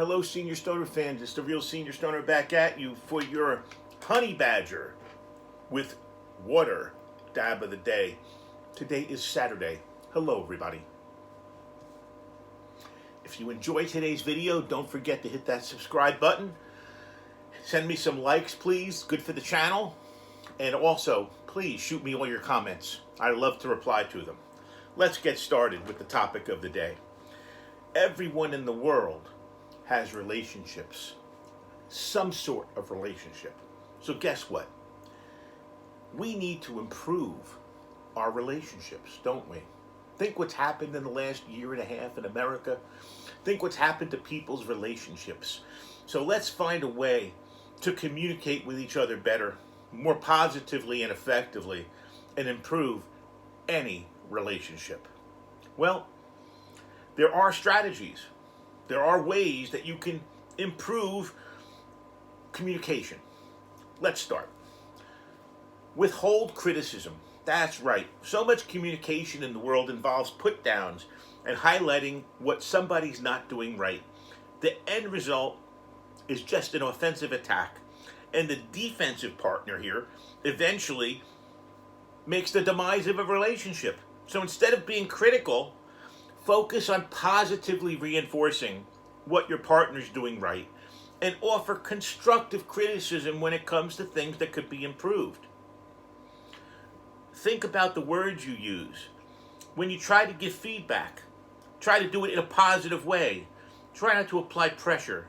Hello, Senior Stoner fans. It's the real Senior Stoner back at you for your Honey Badger with water dab of the day. Today is Saturday. Hello, everybody. If you enjoyed today's video, don't forget to hit that subscribe button. Send me some likes, please. Good for the channel. And also, please shoot me all your comments. I love to reply to them. Let's get started with the topic of the day. Everyone in the world has relationships, some sort of relationship. So guess what? We need to improve our relationships, don't we? Think what's happened in the last year and a half in America. Think what's happened to people's relationships. So let's find a way to communicate with each other better, more positively and effectively, and improve any relationship. Well, there are strategies. There are ways that you can improve communication. Let's start. Withhold criticism. That's right. So much communication in the world involves put downs and highlighting what somebody's not doing right. The end result is just an offensive attack. And the defensive partner here eventually makes the demise of a relationship. So instead of being critical, focus on positively reinforcing what your partner's doing right and offer constructive criticism when it comes to things that could be improved. Think about the words you use. When you try to give feedback, try to do it in a positive way. Try not to apply pressure.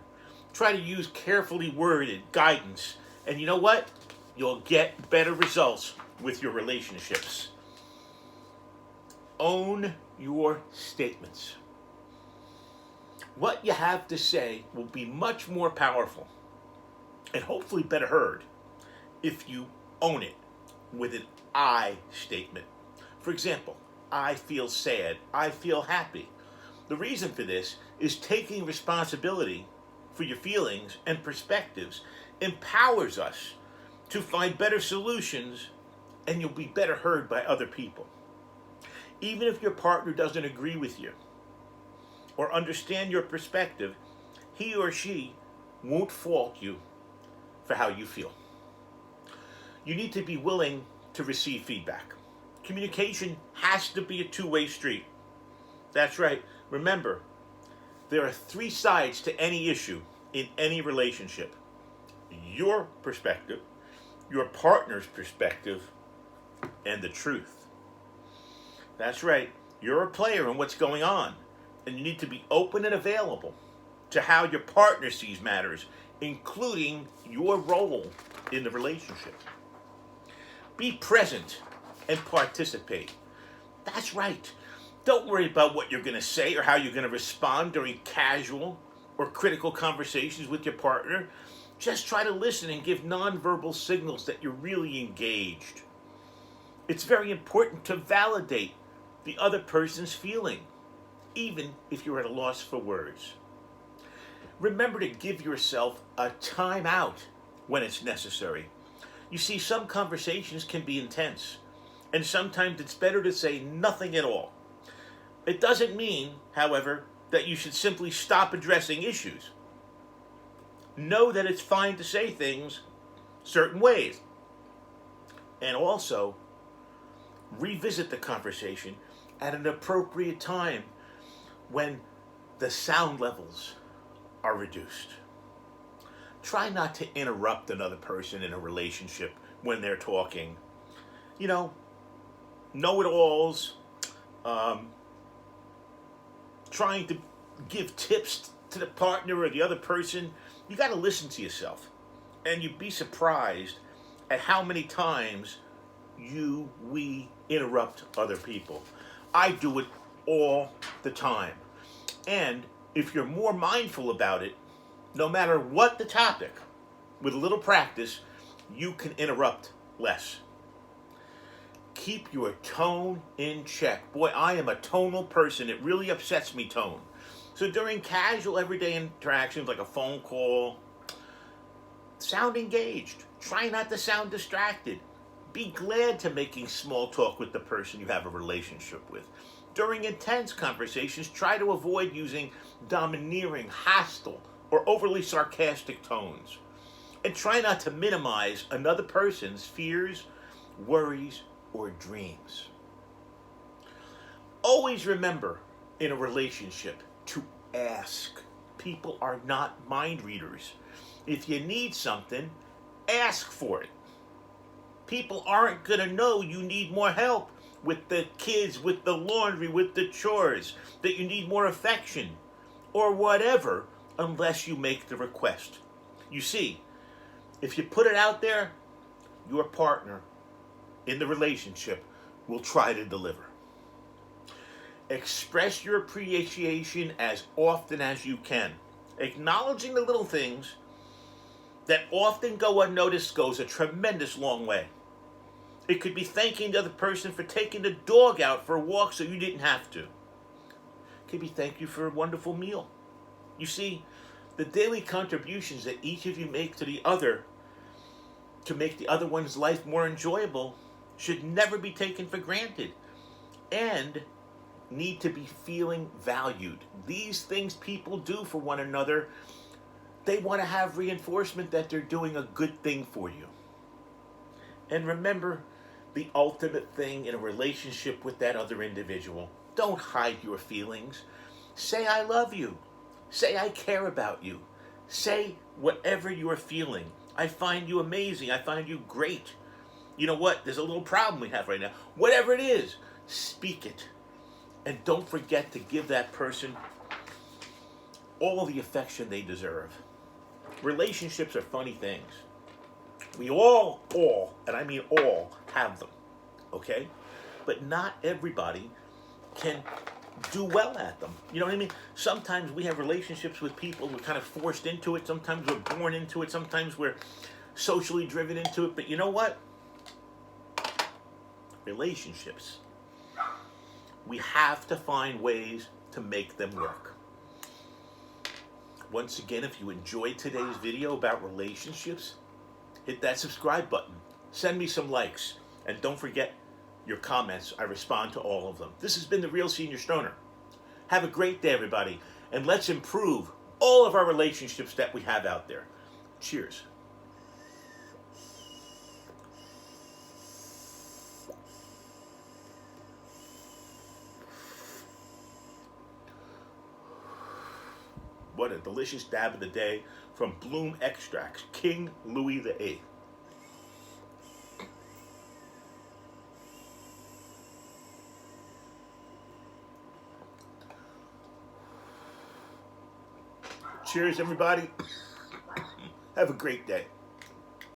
Try to use carefully worded guidance. And you know what? You'll get better results with your relationships. Own your statements. What you have to say will be much more powerful and hopefully better heard if you own it with an I statement. For example, I feel sad. I feel happy. The reason for this is taking responsibility for your feelings and perspectives empowers us to find better solutions, and you'll be better heard by other people. Even if your partner doesn't agree with you or understand your perspective, he or she won't fault you for how you feel. You need to be willing to receive feedback. Communication has to be a two-way street. That's right. Remember, there are three sides to any issue in any relationship. Your perspective, your partner's perspective, and the truth. That's right. You're a player in what's going on, and you need to be open and available to how your partner sees matters, including your role in the relationship. Be present and participate. That's right. Don't worry about what you're going to say or how you're going to respond during casual or critical conversations with your partner. Just try to listen and give nonverbal signals that you're really engaged. It's very important to validate the other person's feeling, even if you're at a loss for words. Remember to give yourself a time out when it's necessary. You see, some conversations can be intense, and sometimes it's better to say nothing at all. It doesn't mean, however, that you should simply stop addressing issues. Know that it's fine to say things certain ways. And also, revisit the conversation at an appropriate time when the sound levels are reduced. Try not to interrupt another person in a relationship when they're talking. You know-it-alls, trying to give tips to the partner or the other person. You got to listen to yourself. And you'd be surprised at how many times we interrupt other people. I do it all the time. And if you're more mindful about it, no matter what the topic, with a little practice, you can interrupt less. Keep your tone in check. Boy, I am a tonal person. It really upsets me, tone. So during casual, everyday interactions like a phone call, sound engaged. Try not to sound distracted. Be glad to making small talk with the person you have a relationship with. During intense conversations, try to avoid using domineering, hostile, or overly sarcastic tones. And try not to minimize another person's fears, worries, or dreams. Always remember in a relationship to ask. People are not mind readers. If you need something, ask for it. People aren't going to know you need more help with the kids, with the laundry, with the chores, that you need more affection, or whatever, unless you make the request. You see, if you put it out there, your partner in the relationship will try to deliver. Express your appreciation as often as you can. Acknowledging the little things that often go unnoticed goes a tremendous long way. It could be thanking the other person for taking the dog out for a walk so you didn't have to. It could be thank you for a wonderful meal. You see, the daily contributions that each of you make to the other to make the other one's life more enjoyable should never be taken for granted and need to be feeling valued. These things people do for one another, they want to have reinforcement that they're doing a good thing for you. And remember the ultimate thing in a relationship with that other individual. Don't hide your feelings. Say I love you. Say I care about you. Say whatever you're feeling. I find you amazing. I find you great. You know what? There's a little problem we have right now. Whatever it is, speak it. And don't forget to give that person all the affection they deserve. Relationships are funny things. We all, and I mean all, have them, okay? But not everybody can do well at them. You know what I mean? Sometimes we have relationships with people, we're kind of forced into it. Sometimes we're born into it. Sometimes we're socially driven into it. But you know what? Relationships, we have to find ways to make them work. Once again, if you enjoyed today's video about relationships, hit that subscribe button. Send me some likes. And don't forget your comments. I respond to all of them. This has been The Real Senior Stoner. Have a great day, everybody. And let's improve all of our relationships that we have out there. Cheers. What a delicious dab of the day from Bloom Extracts, King Louis VIII. Cheers, everybody. Have a great day.